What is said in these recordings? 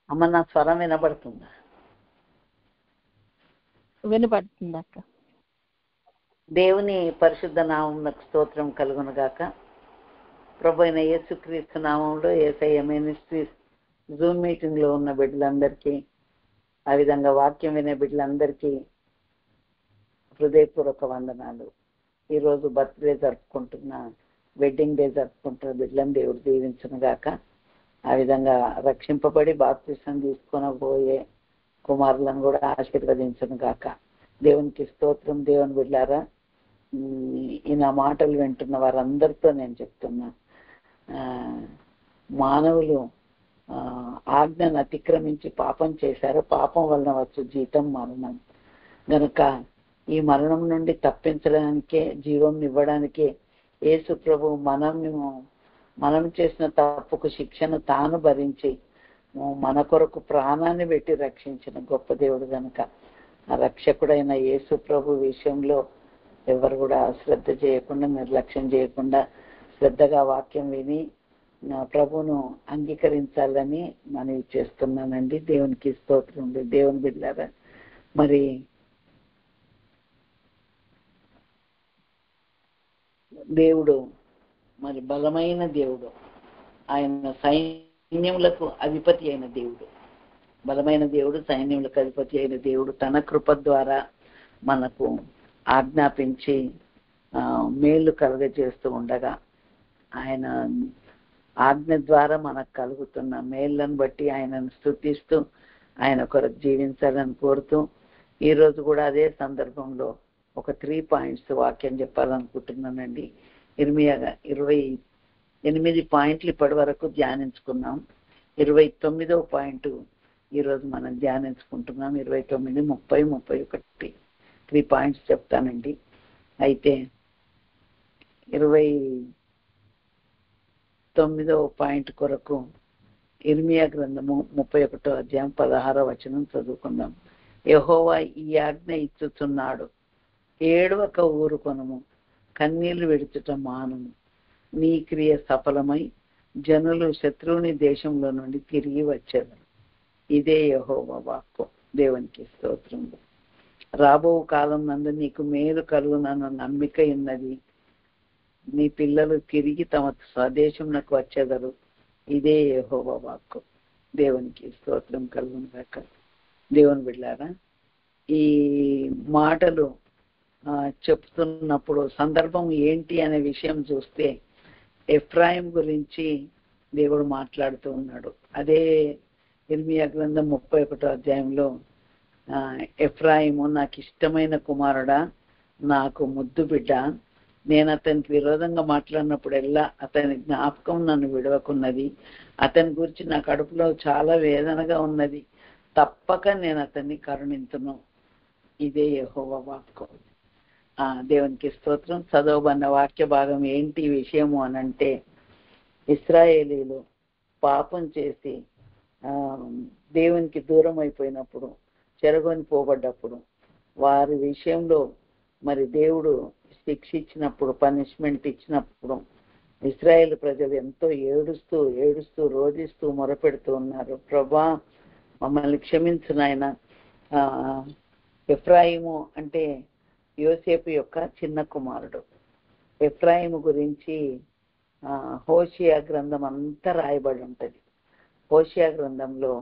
అమ్మ నా స్వరం వినపడుతుందా? వినపడుతుంది అక్క. దేవుని పరిశుద్ధ నామమునకు స్తోత్రం కలుగును గాక. ప్రభు అయిన యేసుక్రీస్తు నామంలో యేసయ్య మినిస్ట్రీస్ జూమ్ మీటింగ్ లో ఉన్న బిడ్డలందరికీ, ఆ విధంగా వాక్యం వినే బిడ్డలందరికీ హృదయపూర్వక వందనాలు. ఈరోజు బర్త్డే జరుపుకుంటున్న, వెడ్డింగ్ డే జరుపుకుంటున్న బిడ్డలను దేవుడు దీవించును గాక. ఆ విధంగా రక్షింపబడి బాప్తిసం తీసుకొనబోయే కుమారులను కూడా ఆశీర్వదించును గాక. దేవునికి స్తోత్రం. దేవుని బిడ్డలారా, ఈ నా మాటలు వింటున్న వారందరితో నేను చెప్తున్నా, మానవులు ఆజ్ఞను అతిక్రమించి పాపం చేశారు. పాపం వలన వచ్చు జీతం మరణం. గనుక ఈ మరణం నుండి తప్పించడానికే, జీవం ఇవ్వడానికే యేసు ప్రభు మనం చేసిన తప్పుకు శిక్షను తాను భరించి మన కొరకు ప్రాణాన్ని పెట్టి రక్షించిన గొప్ప దేవుడు. కనుక ఆ రక్షకుడైన యేసు ప్రభు విషయంలో ఎవరు కూడా శ్రద్ధ చేయకుండా, నిర్లక్ష్యం చేయకుండా శ్రద్ధగా వాక్యం విని ప్రభువును అంగీకరించాలని మనవి చేస్తున్నానండి. దేవునికి స్తోత్రం. దేవుని బిడ్డలారా, మరి దేవుడు మరి బలమైన దేవుడు, ఆయన సైన్యములకు అధిపతి అయిన దేవుడు, బలమైన దేవుడు, సైన్యములకు అధిపతి అయిన దేవుడు తన కృప ద్వారా మనకు ఆజ్ఞాపించి మేలు కలుగజేస్తూ ఉండగా, ఆయన ఆజ్ఞ ద్వారా మనకు కలుగుతున్న మేళ్ళను బట్టి ఆయనను స్తుతిస్తూ ఆయన కొరకు జీవించాలని కోరుతూ, ఈరోజు కూడా అదే సందర్భంలో ఒక 3 పాయింట్స్ వాక్యం చెప్పాలనుకుంటున్నానండి. ఇర్మియాగా 28 పాయింట్లు ఇప్పటి వరకు ధ్యానించుకున్నాం. 29వ పాయింట్ ఈరోజు మనం ధ్యానించుకుంటున్నాం. 29, 30, 31 3 పాయింట్స్ చెప్తానండి. అయితే 29వ పాయింట్ కొరకు ఇర్మియా గ్రంథము 31వ అధ్యాయం 16వ వచనం చదువుకుందాం. యెహోవా ఈ ఆజ్ఞ ఇచ్చుచున్నాడు, ఏడవక ఊరుకొనుము, కన్నీళ్లు విడుచుట మానుము, నీ క్రియ సఫలమై జనులు శత్రువుని దేశంలో నుండి తిరిగి వచ్చేదారు. ఇదే యెహోవా వాక్కు. దేవునికి స్తోత్రం. రాబో కాలం నందు నీకు మేలు కలుగునన్న నమ్మిక ఉన్నది. నీ పిల్లలు తిరిగి తమ స్వదేశంలోకి వచ్చేదారు. ఇదే యెహోవా వాక్కు. దేవునికి స్తోత్రం కలుగును గాక. దేవుని బిడ్డలారా, ఈ మాటలు చెప్తున్నప్పుడు సందర్భం ఏంటి అనే విషయం చూస్తే, ఎఫ్రాయిం గురించి దేవుడు మాట్లాడుతూ ఉన్నాడు. అదే ఇర్మియా గ్రంథం 31వ అధ్యాయంలో, ఎఫ్రాయిము నాకు ఇష్టమైన కుమారుడా, నాకు ముద్దు బిడ్డ, నేను అతనికి విరోధంగా మాట్లాడినప్పుడల్లా అతని జ్ఞాపకం నన్ను విడవకున్నది, అతని గురించి నా కడుపులో చాలా వేదనగా ఉన్నది, తప్పక నేను అతన్ని కరుణించును. ఇదే యెహోవా వాక్కు. దేవునికి స్తోత్రం. చదవబడిన వాక్య భాగం ఏంటి విషయము అనంటే, ఇశ్రాయేలీలు పాపం చేసి దేవునికి దూరం అయిపోయినప్పుడు, చెరగొని పోబడ్డప్పుడు, వారి విషయంలో మరి దేవుడు శిక్ష ఇచ్చినప్పుడు, పనిష్మెంట్ ఇచ్చినప్పుడు ఇశ్రాయేల్ ప్రజలు ఎంతో ఏడుస్తూ రోధిస్తూ మొరపెడుతూ ఉన్నారు. ప్రభా, మమ్మల్ని క్షమించు నాయన. ఎఫ్రాయిము అంటే యోసేపు యొక్క చిన్న కుమారుడు. ఎఫ్రాయిము గురించి హోషియా గ్రంథం అంతా రాయబడి ఉంటుంది. హోషియా గ్రంథంలో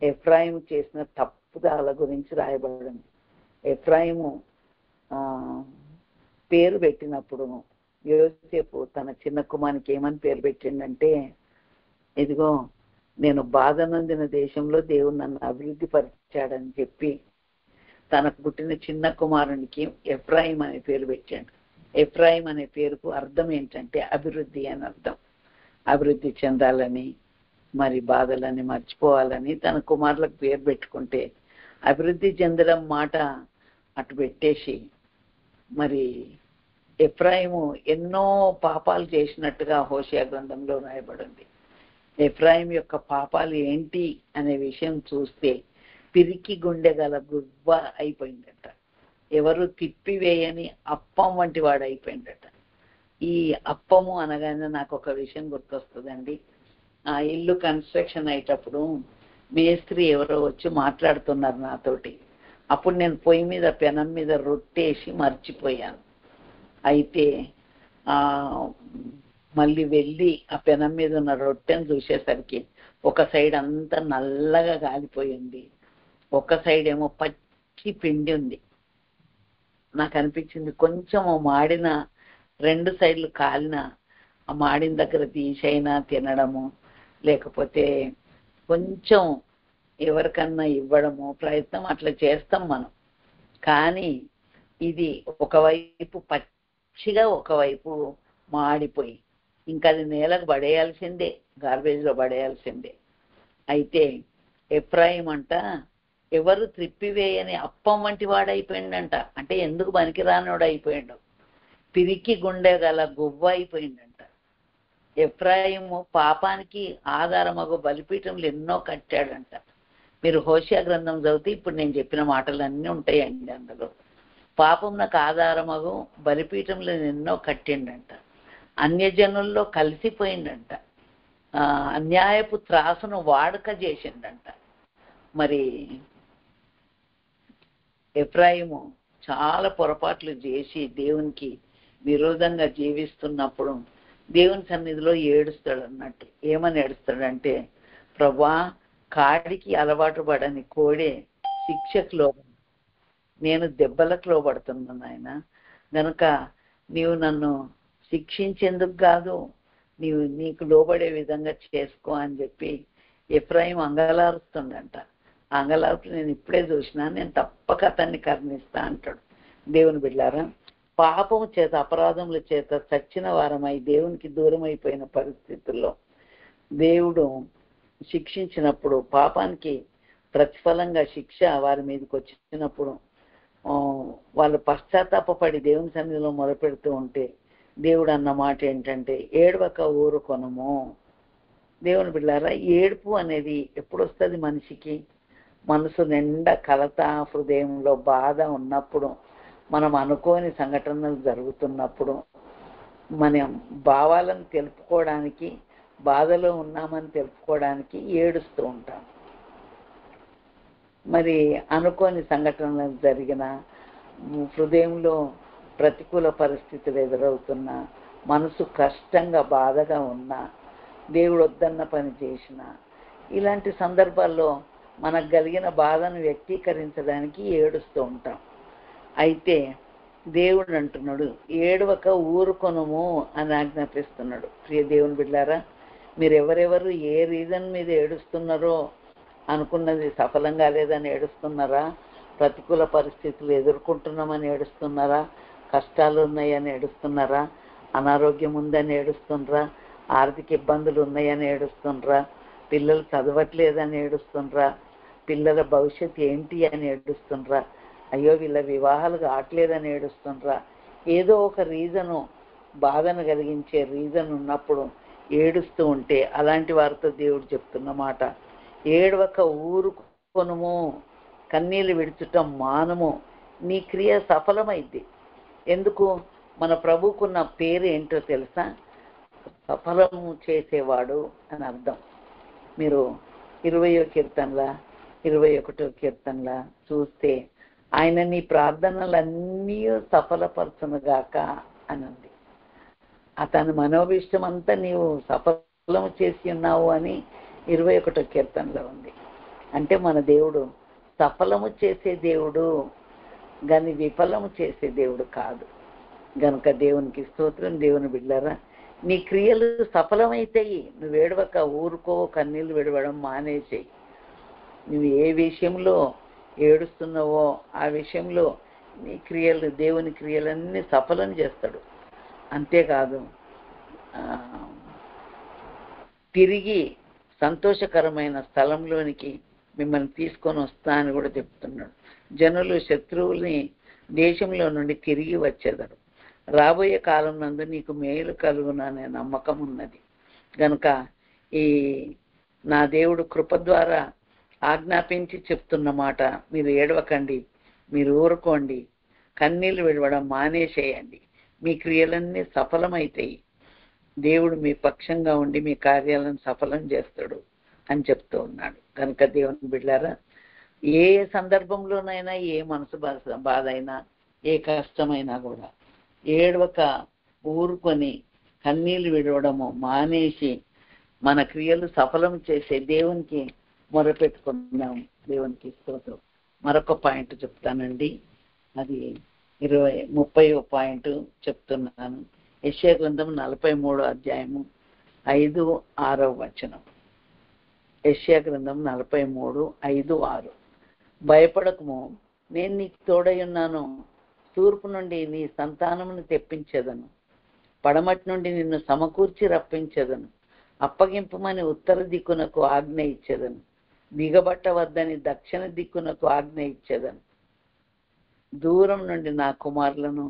ఎఫ్రాయిము చేసిన తప్పుదాల గురించి రాయబడింది. ఎఫ్రాయిము పేరు పెట్టినప్పుడు యోసేపు తన చిన్న కుమారునికి ఏమని పేరు పెట్టిండంటే, ఇదిగో నేను బాధ నొందిన దేశంలో దేవుడు నన్ను అభివృద్ధి పరిచాడని చెప్పి తనకు పుట్టిన చిన్న కుమారునికి ఎఫ్రాయిం అనే పేరు పెట్టాడు. ఎఫ్రాయిం అనే పేరుకు అర్థం ఏంటంటే అభివృద్ధి అని అర్థం. అభివృద్ధి చెందాలని, మరి బాధలని మర్చిపోవాలని తన కుమారులకు పేరు పెట్టుకుంటే, అభివృద్ధి చెందడం మాట అటు పెట్టేసి, మరి ఎఫ్రాయిము ఎన్నో పాపాలు చేసినట్టుగా హోషియా గ్రంథంలో రాయబడింది. ఎఫ్రాయిం యొక్క పాపాలు ఏంటి అనే విషయం చూస్తే, పిరికి గుండె గల గువ్వ అయిపోయిందట. ఎవరు తిప్పివేయని అప్పం వంటి వాడు అయిపోయిందట. ఈ అప్పము అనగానే నాకు ఒక విషయం గుర్తొస్తుందండి. ఆ ఇల్లు కన్స్ట్రక్షన్ అయ్యేటప్పుడు మేస్త్రి ఎవరో వచ్చి మాట్లాడుతున్నారు నాతోటి. అప్పుడు నేను పొయ్యి మీద పెనం మీద రొట్టేసి మర్చిపోయాను. అయితే మళ్ళీ వెళ్ళి ఆ పెనం మీద ఉన్న రొట్టెను చూసేసరికి ఒక సైడ్ అంతా నల్లగా కాలిపోయింది, ఒక సైడ్ ఏమో పచ్చి పిండి ఉంది. నాకు అనిపించింది కొంచెం మాడిన, 2 సైడ్లు కాలిన ఆ మాడిన దగ్గర తీసైనా తినడము, లేకపోతే కొంచెం ఎవరికన్నా ఇవ్వడము ప్రయత్నం అట్లా చేస్తాం మనం. కానీ ఇది ఒకవైపు పచ్చిగా, ఒకవైపు మాడిపోయి ఇంకా అది నేలకు పడేయాల్సిందే, గార్బేజ్లో పడేయాల్సిందే. అయితే ఎఫ్రాయిం అంట ఎవరు త్రిప్పివేయని అప్పం వంటి వాడైపోయిండంట. అంటే ఎందుకు పనికిరానోడు అయిపోయిండు, పిరికి గుండె గల గువ్వ అయిపోయిండంట. ఎఫ్రాయిము పాపానికి ఆధారమగు బలిపీఠంలో ఎన్నో కట్టాడంట. మీరు హోషియా గ్రంథం చదివితే ఇప్పుడు నేను చెప్పిన మాటలన్నీ ఉంటాయండి అందులో. పాపం నాకు ఆధారమగు బలిపీఠంలో ఎన్నో కట్టిండంట. అన్యజనుల్లో కలిసిపోయిండంట. అన్యాయపు త్రాసును వాడుక చేసిండంట. మరి ఎఫ్రాయిము చాలా పొరపాట్లు చేసి దేవునికి విరోధంగా జీవిస్తున్నప్పుడు దేవుని సన్నిధిలో ఏడుస్తాడు అన్నట్టు. ఏమని ఏడుస్తాడంటే, ప్రభా, కాడికి అలవాటు పడని కోడే శిక్షకు లోబడి, నేను దెబ్బలకు లోబడుతున్నాను ఆయన, గనుక నీవు నన్ను శిక్షించేందుకు కాదు, నీకు లోబడే విధంగా చేసుకో అని చెప్పి ఎఫ్రాయిం అంగలారుస్తుండంట. అంగలార్పు నేను ఇప్పుడే చూసినా, నేను తప్పక అతన్ని కరుణిస్తా అంటాడు. దేవుని బిడ్డారా, పాపము చేత, అపరాధముల చేత చచ్చిన వారమై దేవునికి దూరం అయిపోయిన పరిస్థితుల్లో దేవుడు శిక్షించినప్పుడు, పాపానికి ప్రతిఫలంగా శిక్ష వారి మీదకి వచ్చినప్పుడు వాళ్ళు పశ్చాత్తాపడి దేవుని సన్నిధిలో మొదలుపెడుతూ ఉంటే దేవుడు అన్న మాట ఏంటంటే, ఏడవక ఊరుకొనము. దేవుని బిడ్డారా, ఏడుపు అనేది ఎప్పుడు వస్తుంది మనిషికి? మనసు నిండా కలత, హృదయంలో బాధ ఉన్నప్పుడు, మనం అనుకోని సంఘటనలు జరుగుతున్నప్పుడు, మనం భావాలను తెలుపుకోవడానికి, బాధలో ఉన్నామని తెలుపుకోవడానికి ఏడుస్తూ ఉంటాం. మరి అనుకోని సంఘటనలు జరిగిన, హృదయంలో ప్రతికూల పరిస్థితులు ఎదురవుతున్నా, మనసు కష్టంగా బాధగా ఉన్నా, దేవుడు వద్దన్న పని చేసిన, ఇలాంటి సందర్భాల్లో మనకు కలిగిన బాధను వ్యక్తీకరించడానికి ఏడుస్తూ ఉంటాం. అయితే దేవుడు అంటున్నాడు, ఏడవక ఊరుకొనుము అని ఆజ్ఞాపిస్తున్నాడు. ప్రియ దేవుని బిడ్డారా, మీరు ఎవరెవరు ఏ రీజన్ మీద ఏడుస్తున్నారో, అనుకున్నది సఫలం కాలేదని ఏడుస్తున్నారా, ప్రతికూల పరిస్థితులు ఎదుర్కొంటున్నామని ఏడుస్తున్నారా, కష్టాలు ఉన్నాయని ఏడుస్తున్నారా, అనారోగ్యం ఉందని ఏడుస్తున్నారా, ఆర్థిక ఇబ్బందులు ఉన్నాయని ఏడుస్తున్నారా, పిల్లలు చదవట్లేదని ఏడుస్తున్నారా, పిల్లల భవిష్యత్తు ఏంటి అని ఏడుస్తున్నారా, అయ్యో వీళ్ళ వివాహాలు కావట్లేదని ఏడుస్తున్నారా, ఏదో ఒక రీజను, బాధను కలిగించే రీజన్ ఉన్నప్పుడు ఏడుస్తూ ఉంటే, అలాంటి వారితో దేవుడు చెప్తున్న మాట, ఏడవక ఊరుకొనుము, కన్నీళ్ళు విడుచుటం మానము, నీ క్రియ సఫలమైద్ది. ఎందుకు? మన ప్రభుకున్న పేరు ఏంటో తెలుసా? సఫలము చేసేవాడు అని అర్థం. మీరు 20వ కీర్తనల 21వ కీర్తనల చూస్తే, ఆయన నీ ప్రార్థనలన్నీ సఫలపరచునుగాక అని ఉంది. అతని మనోభిష్టం అంతా నీవు సఫలము చేసి ఉన్నావు అని 21వ కీర్తనలో ఉంది. అంటే మన దేవుడు సఫలము చేసే దేవుడు కానీ విఫలము చేసే దేవుడు కాదు. గనుక దేవునికి స్తోత్రం. దేవుని బిడ్డలారా, నీ క్రియలు సఫలమైతాయి. నువ్వు ఏడవక ఊరుకో, కన్నీళ్ళు విడవడం మానేసేయి. నువ్వు ఏ విషయంలో ఏడుస్తున్నావో ఆ విషయంలో నీ క్రియలు, దేవుని క్రియలన్నీ సఫలం చేస్తాడు. అంతేకాదు, తిరిగి సంతోషకరమైన స్థలంలోనికి మిమ్మల్ని తీసుకొని వస్తా అని కూడా చెప్తున్నాడు. జనులు శత్రువుల్ని దేశంలో నుండి తిరిగి వచ్చేదారు. రాబోయే కాలం నందు నీకు మేలు కలుగుననే నమ్మకం ఉన్నది. కనుక ఈ నా దేవుడు కృప ద్వారా ఆజ్ఞాపించి చెప్తున్న మాట, మీరు ఏడవకండి, మీరు ఊరుకోండి, కన్నీళ్ళు విడవడం మానేసేయండి, మీ క్రియలన్నీ సఫలమైతాయి, దేవుడు మీ పక్షంగా ఉండి మీ కార్యాలను సఫలం చేస్తాడు అని చెప్తూ ఉన్నాడు. కనుక దేవుని బిడ్డలారా, ఏ సందర్భంలోనైనా ఏ మనసు బాధ అయినా ఏ కష్టమైనా కూడా ఏడవక ఊరుకొని కన్నీళ్లు విడవడము మానేసి మన క్రియలు సఫలం చేసే దేవునికి మొరపెట్టుకుంటున్నాం. దేవునికి స్తోత్రం. మరొక పాయింట్ చెప్తానండి, అది 30వ పాయింట్ చెప్తున్నాను. యెషయా గ్రంథం 43వ అధ్యాయము 5, 6వ వచనం. యెషయా గ్రంథం 43, 5, 6. భయపడకము, నేను నీకు తోడై ఉన్నాను. తూర్పు నుండి నీ సంతానమును తెప్పించేదను, పడమటి నుండి నిన్ను సమకూర్చి రప్పించేదను. అప్పగింపమని ఉత్తర దిక్కునకు ఆజ్ఞ ఇచ్చేదను, దిగబట్టవద్దని దక్షిణ దిక్కునకు ఆజ్ఞ ఇచ్చేదను. దూరం నుండి నా కుమారులను,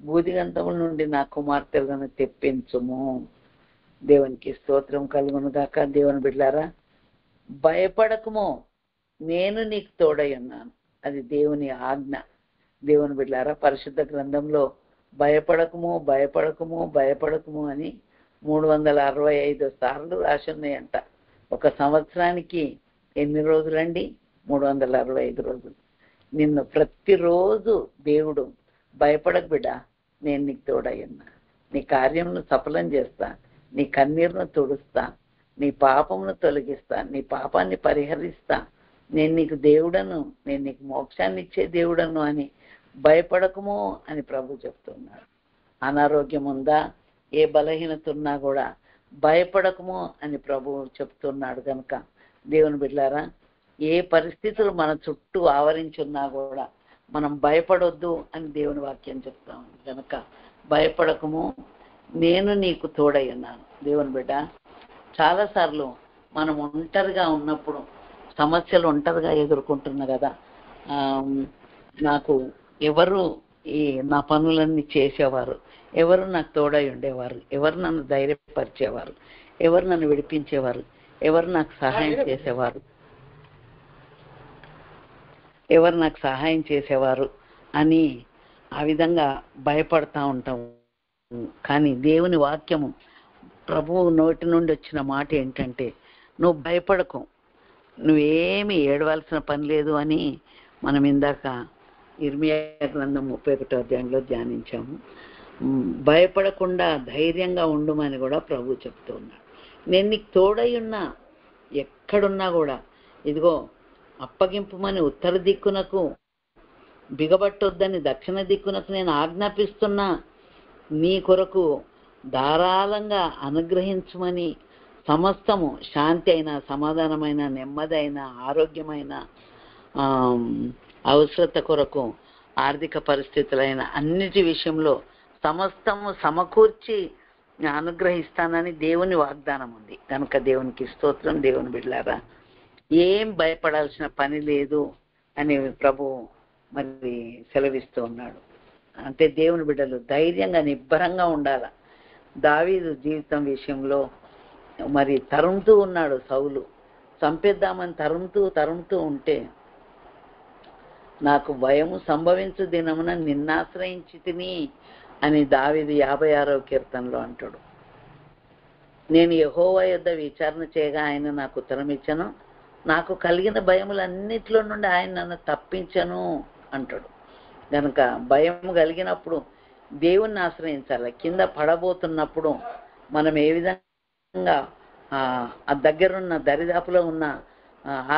బూదిగంతముల నుండి నా కుమార్తెలను తెప్పించుము. దేవునికి స్తోత్రం కలుగును గాక. దేవుని బిడ్డలారా, భయపడకము, నేను నీకు తోడై ఉన్నాను. అది దేవుని ఆజ్ఞ. దేవుని బిడ్డలారా, పరిశుద్ధ గ్రంథంలో భయపడకము భయపడకము భయపడకము అని 365 సార్లు రాసి ఉన్నాయంట. ఒక సంవత్సరానికి ఎన్ని రోజులండి? 365 రోజులు. నిన్ను ప్రతిరోజు దేవుడు భయపడకు బిడ్డ, నేను నీకు తోడై ఉన్నా, నీ కార్యమును సఫలం చేస్తా, నీ కన్నీరును తుడుస్తా, నీ పాపమును తొలగిస్తా, నీ పాపాన్ని పరిహరిస్తా, నేను నీకు దేవుడను, నేను నీకు మోక్షాన్ని ఇచ్చే దేవుడను అని భయపడకము అని ప్రభు చెప్తున్నాడు. అనారోగ్యం ఉందా, ఏ బలహీనత ఉన్నా కూడా భయపడకము అని ప్రభు చెప్తున్నాడు. కనుక దేవుని బిడ్డలారా, ఏ పరిస్థితులు మన చుట్టూ ఆవరించున్నా కూడా మనం భయపడొద్దు అని దేవుని వాక్యం చెప్తాం. కనుక భయపడకము, నేను నీకు తోడై ఉన్నాను. దేవుని బిడ్డ, చాలాసార్లు మనం ఒంటరిగా ఉన్నప్పుడు, సమస్యలు ఒంటరిగా ఎదుర్కొంటున్నా కదా, నాకు ఎవరు నా పనులన్నీ చేసేవారు, ఎవరు నాకు తోడై ఉండేవారు, ఎవరు నన్ను ధైర్యపరిచేవారు, ఎవరు నన్ను విడిపించేవారు, ఎవరు నాకు సహాయం చేసేవారు, ఎవరు నాకు సహాయం చేసేవారు అని ఆ విధంగా భయపడతా ఉంటాం. కానీ దేవుని వాక్యము, ప్రభువు నోటి నుండి వచ్చిన మాట ఏంటంటే, నువ్వు భయపడకు, నువ్వేమి ఏడవలసిన పని లేదు అని మనం ఇందాక ఇర్మియా గ్రంథం 31వ అధ్యాయంలో ధ్యానించాము. భయపడకుండా ధైర్యంగా ఉండమని కూడా ప్రభు చెప్తూ ఉన్నాడు. నేను నీకు తోడై ఉన్నా, ఎక్కడున్నా కూడా ఇదిగో అప్పగింపుమని ఉత్తర దిక్కునకు, బిగబట్టొద్దని దక్షిణ దిక్కునకు నేను ఆజ్ఞాపిస్తున్నా, నీ కొరకు ధారాళంగా అనుగ్రహించమని, సమస్తము శాంతి అయినా, సమాధానమైన, నెమ్మదైన, ఆరోగ్యమైన, అవసరత కొరకు, ఆర్థిక పరిస్థితులైన అన్నిటి విషయంలో సమస్తము సమకూర్చి అనుగ్రహిస్తానని దేవుని వాగ్దానం ఉంది. కనుక దేవునికి స్తోత్రం. దేవుని బిడ్డలారా, ఏం భయపడాల్సిన పని లేదు అని ప్రభు మరి సెలవిస్తూ ఉన్నాడు. అంటే దేవుని బిడ్డలు ధైర్యంగా నిబ్బరంగా ఉండాల. దావీదు జీవితం విషయంలో మరి తరుముతూ ఉన్నాడు సౌలు, చంపేద్దామని తరుముతూ ఉంటే, నాకు భయము సంభవించు దినమున నిన్నాశ్రయించి తిని అని దావీదు 56వ కీర్తనలో అంటాడు. నేను యెహోవా యొద్ద విచారణ చేయగా ఆయన నాకు ఉత్తరం ఇచ్చను, నాకు కలిగిన భయములన్నిట్లో నుండి ఆయన నన్ను తప్పించను అంటాడు. కనుక భయం కలిగినప్పుడు దేవుణ్ణి ఆశ్రయించాలి. కింద పడబోతున్నప్పుడు మనం ఏ విధంగా ఆ దగ్గరున్న దరిదాపులో ఉన్న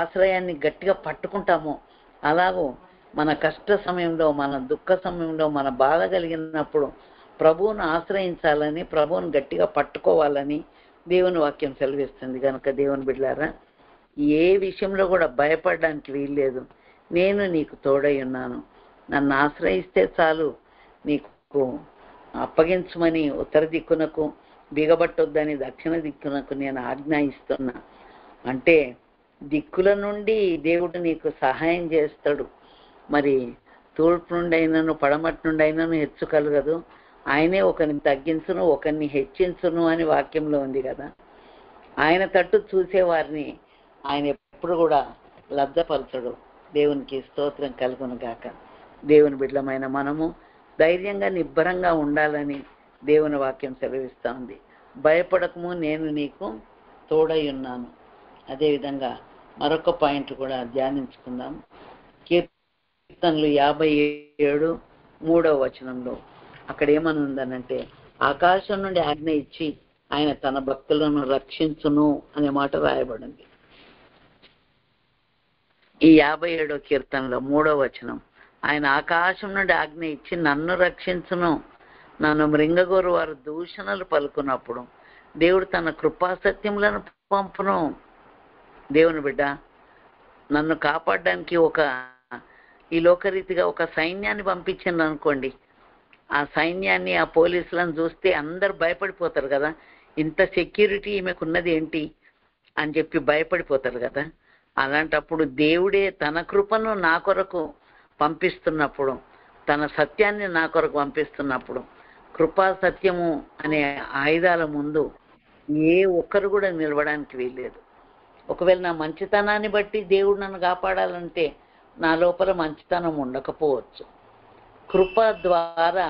ఆశ్రయాన్ని గట్టిగా పట్టుకుంటామో, అలాగూ మన కష్ట సమయంలో, మన దుఃఖ సమయంలో, మన బాధ కలిగినప్పుడు ప్రభువును ఆశ్రయించాలని, ప్రభువును గట్టిగా పట్టుకోవాలని దేవుని వాక్యం సెలవిస్తుంది. కనుక దేవుని బిడ్డలారా, ఏ విషయంలో కూడా భయపడడానికి వీల్లేదు. నేను నీకు తోడై ఉన్నాను, నన్ను ఆశ్రయిస్తే చాలు, నీకు అప్పగించమని ఉత్తర దిక్కునకు, బిగబట్టొద్దని దక్షిణ దిక్కునకు నేను ఆజ్ఞాయిస్తున్నా. అంటే దిక్కుల నుండి దేవుడు నీకు సహాయం చేస్తాడు. మరి తూర్పు నుండి అయినను, పడమటి నుండి అయినను హెచ్చు కలగదు, ఆయనే ఒకరిని తగ్గించును, ఒకరిని హెచ్చించును అని వాక్యంలో ఉంది కదా. ఆయన తట్టు చూసేవారిని ఆయన ఎప్పుడు కూడా లబ్ధపరచడు. దేవునికి స్తోత్రం కలుగును గాక. దేవుని బిడ్డలమైన మనము ధైర్యంగా నిబ్బరంగా ఉండాలని దేవుని వాక్యం సెలవిస్తూ ఉంది. భయపడకము, నేను నీకు తోడై ఉన్నాను. అదేవిధంగా మరొక పాయింట్ కూడా ధ్యానించుకుందాం. కీర్తనలు 57:3 అక్కడ ఏమని ఉందనంటే, ఆకాశం నుండి ఆజ్ఞ ఇచ్చి ఆయన తన భక్తులను రక్షించును అనే మాట రాయబడింది. ఈ 57 కీర్తనలో 3 ఆయన ఆకాశం నుండి ఆజ్ఞ ఇచ్చి నన్ను రక్షించును, నన్ను మృంగగోరు వారు దూషణలు పలుకున్నప్పుడు దేవుడు తన కృపాసత్యములను పంపును. దేవుని బిడ్డ, నన్ను కాపాడడానికి ఈ లోకరీతిగా ఒక సైన్యాన్ని పంపించింది అనుకోండి. ఆ సైన్యాన్ని, ఆ పోలీసులను చూస్తే అందరు భయపడిపోతారు కదా, ఇంత సెక్యూరిటీ ఈమెకున్నది ఏంటి అని చెప్పి భయపడిపోతారు కదా. అలాంటప్పుడు దేవుడే తన కృపను నా కొరకు పంపిస్తున్నప్పుడు, తన సత్యాన్ని నా కొరకు పంపిస్తున్నప్పుడు, కృపా సత్యము అనే ఆయుధాల ముందు ఏ ఒక్కరు కూడా నిలవడానికి వీల్లేదు. ఒకవేళ నా మంచితనాన్ని బట్టి దేవుడు నన్ను కాపాడాలంటే నా లోపల మంచితనం ఉండకపోవచ్చు. కృప ద్వారా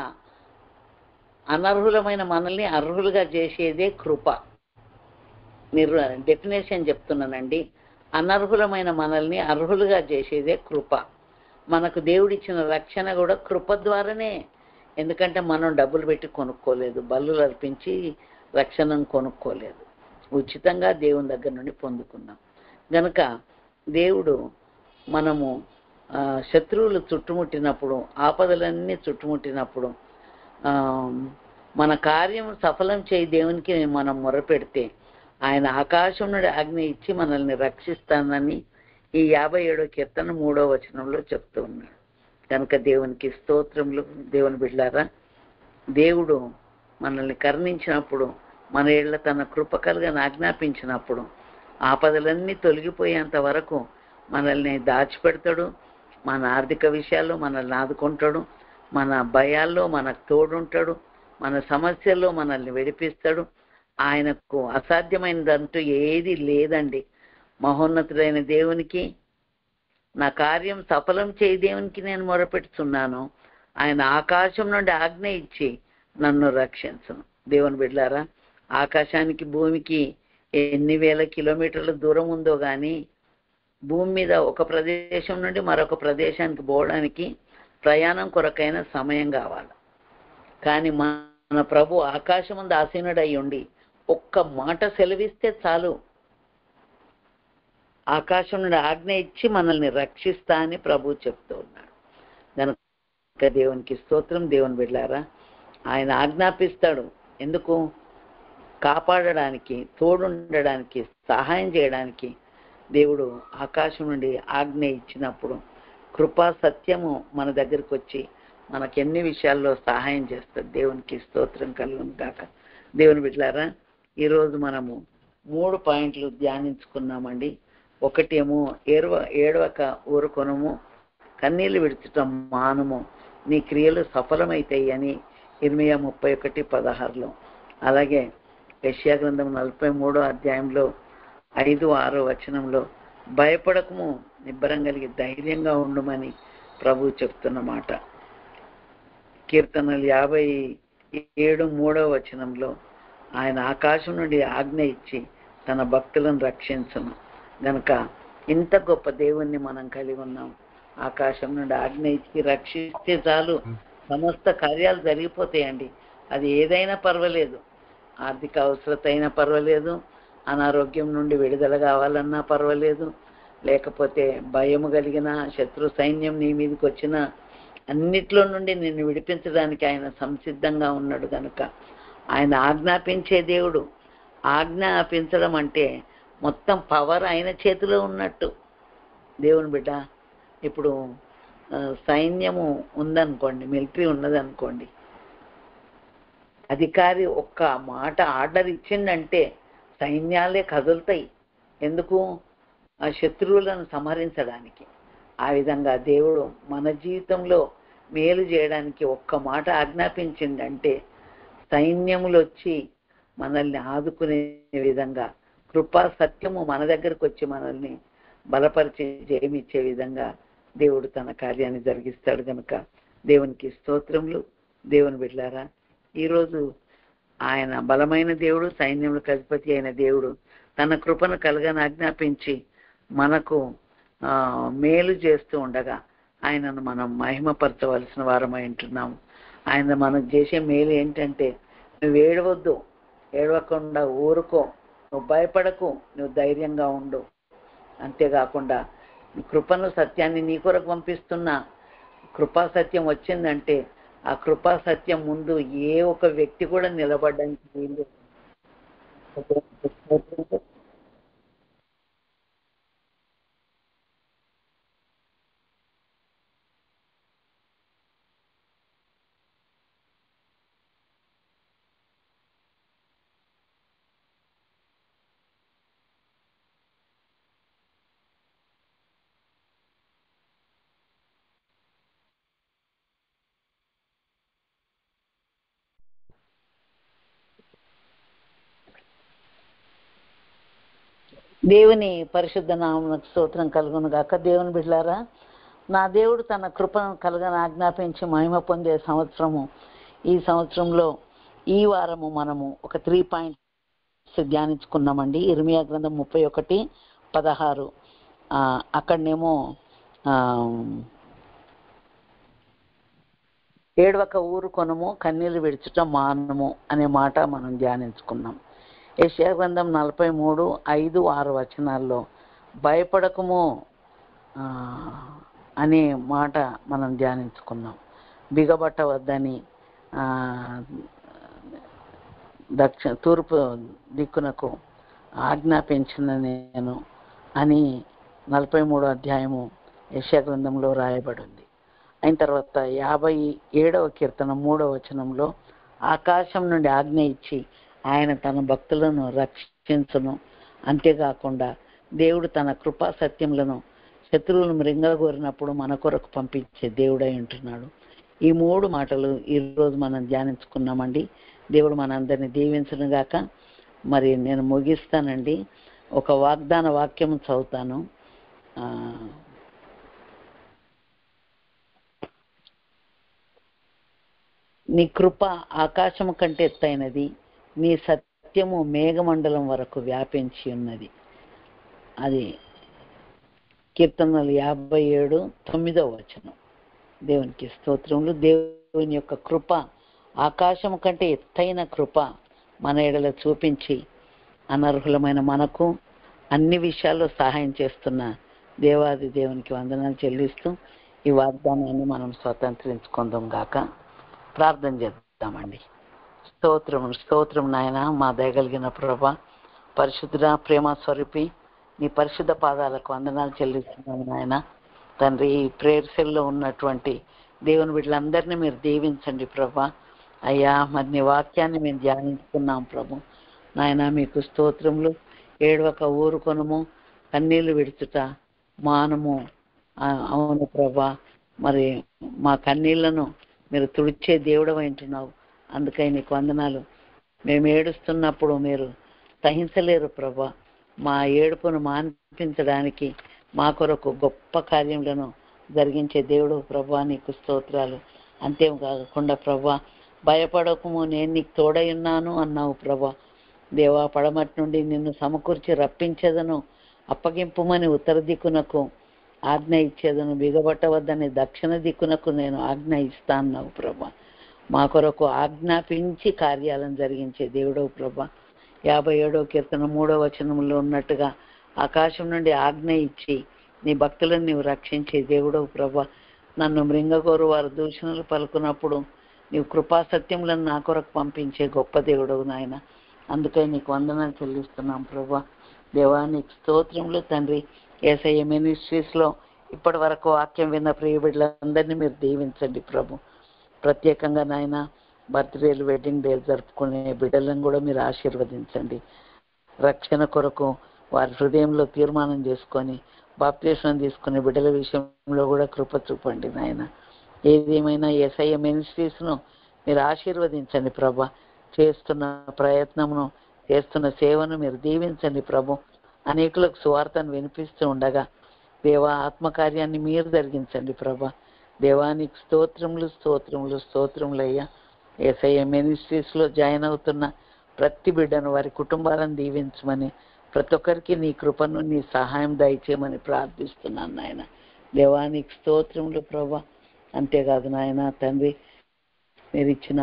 అనర్హులమైన మనల్ని అర్హులుగా చేసేదే కృప. మీరు డెఫినేషన్ చెప్తున్నానండి. అనర్హులమైన మనల్ని అర్హులుగా చేసేదే కృప. మనకు దేవుడిచ్చిన రక్షణ కూడా కృప ద్వారానే. ఎందుకంటే మనం డబ్బులు పెట్టి కొనుక్కోలేదు, బల్లులు అర్పించి రక్షణను కొనుక్కోలేదు, ఉచితంగా దేవుని దగ్గర నుండి పొందుకున్నాం. గనుక దేవుడు మనము శత్రువులు చుట్టుముట్టినప్పుడు, ఆపదలన్నీ చుట్టుముట్టినప్పుడు మన కార్యం సఫలం చేయి దేవునికి మనం మొరపెడితే ఆయన ఆకాశం నుండి ఆజ్ఞ ఇచ్చి మనల్ని రక్షిస్తానని ఈ 57 కీర్తన 3 చెప్తూ ఉన్నాడు. కనుక దేవునికి స్తోత్రములు. దేవుని బిడ్డలారా, దేవుడు మనల్ని కరుణించినప్పుడు, మన ఏళ్ళ తన కృప కలుగని ఆజ్ఞాపించినప్పుడు ఆపదలన్నీ తొలగిపోయేంత వరకు మనల్ని దాచిపెడతాడు. మన ఆర్థిక విషయాల్లో మనల్ని ఆదుకుంటాడు, మన భయాల్లో మనకు తోడుంటాడు, మన సమస్యల్లో మనల్ని విడిపిస్తాడు. ఆయనకు అసాధ్యమైనదంటూ ఏది లేదండి. మహోన్నతుడైన దేవునికి, నా కార్యం సఫలం చేయి దేవునికి నేను మొరపెడుతున్నాను. ఆయన ఆకాశం నుండి ఆజ్ఞ ఇచ్చి నన్ను రక్షించును. దేవుని బిడ్డలారా, ఆకాశానికి భూమికి ఎన్ని వేల కిలోమీటర్ల దూరం ఉందో కానీ భూమి మీద ఒక ప్రదేశం నుండి మరొక ప్రదేశానికి పోవడానికి ప్రయాణం కొరకైన సమయం కావాలి. కానీ మన ప్రభు ఆకాశం ముందు ఆసీనుడై ఉండి ఒక్క మాట సెలవిస్తే చాలు, ఆకాశం నుండి ఆజ్ఞ ఇచ్చి మనల్ని రక్షిస్తా అని ప్రభు చెప్తూ ఉన్నాడు. కనుక దేవునికి స్తోత్రం. దేవుని బిడ్డలారా, ఆయన ఆజ్ఞాపిస్తాడు. ఎందుకు? కాపాడడానికి, తోడుండడానికి, సహాయం చేయడానికి. దేవుడు ఆకాశం నుండి ఆజ్ఞ ఇచ్చినప్పుడు కృపా సత్యము మన దగ్గరికి వచ్చి మనకు ఎన్ని విషయాల్లో సహాయం చేస్తుంది. దేవునికి స్తోత్రం కలుగును గాక. దేవుని బిడ్డలారా, ఈరోజు మనము 3 పాయింట్లు ధ్యానించుకున్నామండి. ఒకటేమో ఏడవక ఊరుకొనము, కన్నీళ్లు విడిచటం మానము, నీ క్రియలు సఫలమైతాయి అని ఇర్మియా 31:16. అలాగే యెషయా గ్రంథం 43 5-6 భయపడకము, నిబ్బరం కలిగి ధైర్యంగా ఉండమని ప్రభు చెప్తున్న మాట. కీర్తనలు 57:3 ఆయన ఆకాశం నుండి ఆజ్ఞ ఇచ్చి తన భక్తులను రక్షించును. గనుక ఇంత గొప్ప దేవుణ్ణి మనం కలిగి ఉన్నాం. ఆకాశం నుండి ఆజ్ఞ ఇచ్చి రక్షిస్తే చాలు, సమస్త కార్యాలు జరిగిపోతాయండి. అది ఏదైనా పర్వాలేదు, ఆర్థిక అవసరత అయినా పర్వాలేదు, అనారోగ్యం నుండి విడుదల కావాలన్నా పర్వాలేదు, లేకపోతే భయము కలిగిన శత్రు సైన్యం నీ మీదకి వచ్చిన అన్నిట్లో నుండి నిన్ను విడిపించడానికి ఆయన సంసిద్ధంగా ఉన్నాడు. కనుక ఆయన ఆజ్ఞాపించే దేవుడు. ఆజ్ఞాపించడం అంటే మొత్తం పవర్ ఆయన చేతిలో ఉన్నట్టు. దేవుని బిడ్డ, ఇప్పుడు సైన్యము ఉందనుకోండి, మిలిటరీ ఉన్నదనుకోండి, అధికారి ఒక్క మాట ఆర్డర్ ఇచ్చిందంటే సైన్యాలే కదులుతాయి. ఎందుకు? ఆ శత్రువులను సంహరించడానికి. ఆ విధంగా దేవుడు మన జీవితంలో మేలు చేయడానికి ఒక్క మాట ఆజ్ఞాపించిందంటే సైన్యములు వచ్చి మనల్ని ఆదుకునే విధంగా, కృపా సత్యము మన దగ్గరకు వచ్చి మనల్ని బలపరిచి జయమిచ్చే విధంగా దేవుడు తన కార్యాన్ని జరిగిస్తాడు. కనుక దేవునికి స్తోత్రములు. దేవుని బిడ్డలారా, ఈరోజు ఆయన బలమైన దేవుడు, సైన్యములకు అధిపతి అయిన దేవుడు తన కృపను కలగని ఆజ్ఞాపించి మనకు మేలు చేస్తూ ఉండగా ఆయనను మనం మహిమపరచవలసిన వారమై ఉంటున్నాము. ఆయన మనకు చేసే మేలు ఏంటంటే, నువ్వు ఏడవద్దు, ఏడవకుండా ఊరుకో, నువ్వు భయపడకు, నువ్వు ధైర్యంగా ఉండు. అంతేకాకుండా కృపను సత్యాన్ని నీ కొరకు పంపిస్తున్నా. కృపా సత్యం వచ్చిందంటే ఆ కృపా సత్యం ముందు ఏ ఒక వ్యక్తి కూడా నిలబడడానికి వీలు. దేవుని పరిశుద్ధ నామమునకు స్తోత్రం కలుగును గాక. దేవుని బిడ్డలారా, నా దేవుడు తన కృపను కలగని ఆజ్ఞాపించి మహిమ పొందే సంవత్సరము. ఈ సంవత్సరంలో ఈ వారము మనము ఒక 3 పాయింట్స్ ధ్యానించుకున్నామండి. ఇర్మియా గ్రంథం 31:16. అక్కడనేమో ఏడవక ఊరుకొనుము, కన్నీళ్లు విడుచుట మానము అనే మాట మనం ధ్యానించుకున్నాం. యెషయా గ్రంథం 43:5-6 వచనాల్లో భయపడకము అనే మాట మనం ధ్యానించుకున్నాం. బిగబట్టవద్దని తూర్పు దిక్కునకు ఆజ్ఞాపించిన నేను అని 43వ అధ్యాయము యెషయా గ్రంథంలో రాయబడింది. అయిన తర్వాత 57వ కీర్తన 3వ వచనంలో ఆకాశం నుండి ఆజ్ఞ ఇచ్చి ఆయన తన భక్తులను రక్షించును. అంతేకాకుండా దేవుడు తన కృపా సత్యములను శత్రువులను మృంగగోరినప్పుడు మన కొరకు పంపించే దేవుడై ఉంటున్నాడు. ఈ 3 మాటలు ఈరోజు మనం ధ్యానించుకున్నామండి. దేవుడు మనందరినీ దీవించును గాక. మరి నేను ముగిస్తానండి. ఒక వాగ్దాన వాక్యం చదువుతాను. నీ కృప ఆకాశము కంటే ఎత్తైనది, నీ సత్యము మేఘమండలం వరకు వ్యాపించి ఉన్నది. అది కీర్తనలు 57:9వ వచనం. దేవునికి స్తోత్రములు. దేవుని యొక్క కృప, ఆకాశము కంటే ఎత్తైన కృప మన ఎడల చూపించి అనర్హులమైన మనకు అన్ని విషయాల్లో సహాయం చేస్తున్న దేవాది దేవునికి వందనాలు చెల్లిస్తూ ఈ వాగ్దానాన్ని మనం స్వతంత్రించుకుందాం గాక. ప్రార్థన చేద్దామండి. స్తోత్రం నాయన, మా దయగలిగిన ప్రభా, పరిశుద్ధుడా, ప్రేమ స్వరూపి, నీ పరిశుద్ధ పాదాలకు వందనాలు చెల్లిస్తున్నాము నాయన. తండ్రి, ఈ ప్రేయర్ సెల్లో ఉన్నటువంటి దేవుని బిడ్డలందరినీ మీరు దీవించండి ప్రభా. అయ్యా, మరి నీ వాక్యాన్ని మేము ధ్యానించుకున్నాం ప్రభు నాయన. మీకు స్తోత్రములు. ఏడవక ఊరుకొనుము, కన్నీళ్లు విడుచుట మానము. అవును ప్రభా, మరి మా కన్నీళ్లను మీరు తుడిచే దేవుడు అంటున్నావు. అందుకని నీకు వందనాలు. మేము ఏడుస్తున్నప్పుడు మీరు సహించలేరు ప్రభా. మా ఏడుపును మాన్పించడానికి మా కొరకు గొప్ప కార్యములను జరిగించే దేవుడు ప్రభా, నీకు స్తోత్రాలు. అంతేకాకుండా ప్రభా, భయపడకము, నేను నీకు తోడై ఉన్నాను అన్నావు ప్రభా. దేవా, పడమటి నుండి నిన్ను సమకూర్చి రప్పించేదను, అప్పగింపుమని ఉత్తర దిక్కునకు ఆజ్ఞ ఇచ్చేదను, బిగబట్టవద్దని దక్షిణ దిక్కునకు నేను ఆజ్ఞ ఇస్తాన్నావు ప్రభా. మా కొరకు ఆజ్ఞాపించి కార్యాలను జరిగించే దేవుడవు ప్రభా. 57వ కీర్తన 3వ వచనంలో ఉన్నట్టుగా ఆకాశం నుండి ఆజ్ఞ ఇచ్చి నీ భక్తులను నీవు రక్షించే దేవుడవు ప్రభా. నన్ను మృంగగోరు వారు దూషణలు పలుకున్నప్పుడు నీవు కృపా సత్యములను నా కొరకు పంపించే గొప్ప దేవుడవు నాయన. అందుకని నీకు వందనాలు చెల్లిస్తున్నాం ప్రభా. దేవా, నీకు స్తోత్రములు తండ్రి. యేసయ్య మినిస్ట్రీస్లో ఇప్పటి వరకు వాక్యం విన్న ప్రియ బిడ్డలందరినీ మీరు దీవించండి ప్రభు. ప్రత్యేకంగా నాయన, బర్త్డేలు, వెడ్డింగ్ డేలు జరుపుకునే బిడ్డలను కూడా మీరు ఆశీర్వదించండి. రక్షణ కొరకు వారి హృదయంలో తీర్మానం చేసుకొని బాప్తిస్మం తీసుకునే బిడ్డల విషయంలో కూడా కృప చూపండి నాయన. ఏదేమైనా యేసయ్య మినిస్ట్రీస్ను మీరు ఆశీర్వదించండి ప్రభా. చేస్తున్న ప్రయత్నమును, చేస్తున్న సేవను మీరు దీవించండి ప్రభు. అనేకులకు సువార్తను వినిపిస్తూ ఉండగా దేవా, ఆత్మకార్యాన్ని మీరు జరిగించండి ప్రభా. దేవానికి స్తోత్రములు అయ్యా. యేసయ్య మినిస్ట్రీస్లో జాయిన్ అవుతున్న ప్రతి బిడ్డను, వారి కుటుంబాలను దీవించమని ప్రతి ఒక్కరికి నీ కృపను నీ సహాయం దయచేయమని ప్రార్థిస్తున్నాను నాయన. దేవానికి స్తోత్రములు ప్రభా. అంతేకాదు నాయన తండ్రి, మీరు ఇచ్చిన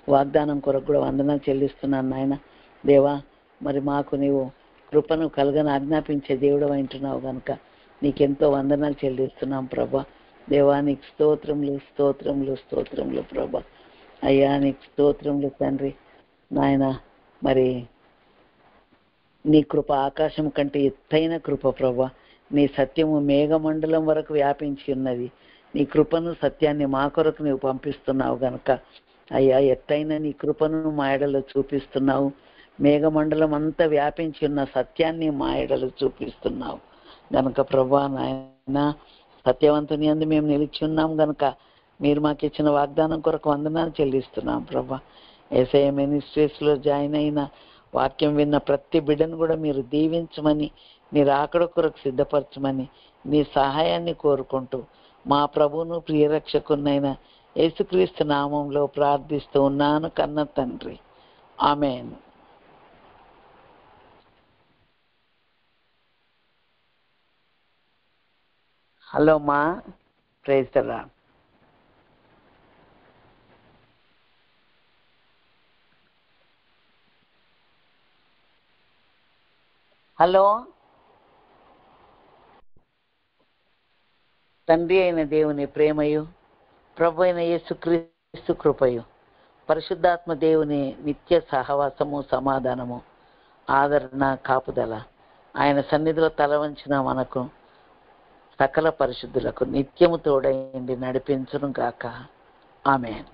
వాగ్దానం కొరకు కూడా వందనాలు చెల్లిస్తున్నాను నాయన. దేవా, మరి మాకు నీవు కృపను కలగని ఆజ్ఞాపించే దేవుడు అంటున్నావు కనుక నీకెంతో వందనాలు చెల్లిస్తున్నాం ప్రభా. దేవానికి స్తోత్రములు స్తోత్రములు స్తోత్రములు ప్రభా. అయ్యా నీకు స్తోత్రములు తండ్రి నాయన. మరి నీ కృప ఆకాశం కంటే ఎత్తైన కృప ప్రభా. నీ సత్యము మేఘమండలం వరకు వ్యాపించి ఉన్నది. నీ కృపను సత్యాన్ని మా కొరకు నీవు పంపిస్తున్నావు గనుక అయ్యా, ఎత్తైన నీ కృపను మా ఎడలో చూపిస్తున్నావు. మేఘమండలం అంతా వ్యాపించి ఉన్న సత్యాన్ని మా ఎడలో చూపిస్తున్నావు గనుక ప్రభా నాయన, సత్యవంతుని యందు మేము నిలిచి ఉన్నాం గనుక మీరు మాకు ఇచ్చిన వాగ్దానం కొరకు వందనాలు చెల్లిస్తున్నాం ప్రభా. యేసయ్య మినిస్ట్రీస్లో జాయిన్ అయిన వాక్యం విన్న ప్రతి బిడ్డను కూడా మీరు దీవించమని, మీరు ఆకడ కొరకు సిద్ధపరచమని నీ సహాయాన్ని కోరుకుంటూ మా ప్రభువును ప్రియరక్షకునైన యేసుక్రీస్తు నామంలో ప్రార్థిస్తూ ఉన్నాను కన్న తండ్రి. ఆమేన్. హలో మా, ప్రైజ్ ది లార్డ్. హలో. తండ్రి అయిన దేవుని ప్రేమయు, ప్రభు అయిన యేసుక్రీస్తు కృపయు, పరిశుద్ధాత్మ దేవుని నిత్య సహవాసము, సమాధానము, ఆదరణ, కాపుదల ఆయన సన్నిధిలో తల వంచిన మనకు సకల పరిశుద్ధులకు నిత్యము తోడైండి నడిపించును గాక. ఆమేన్.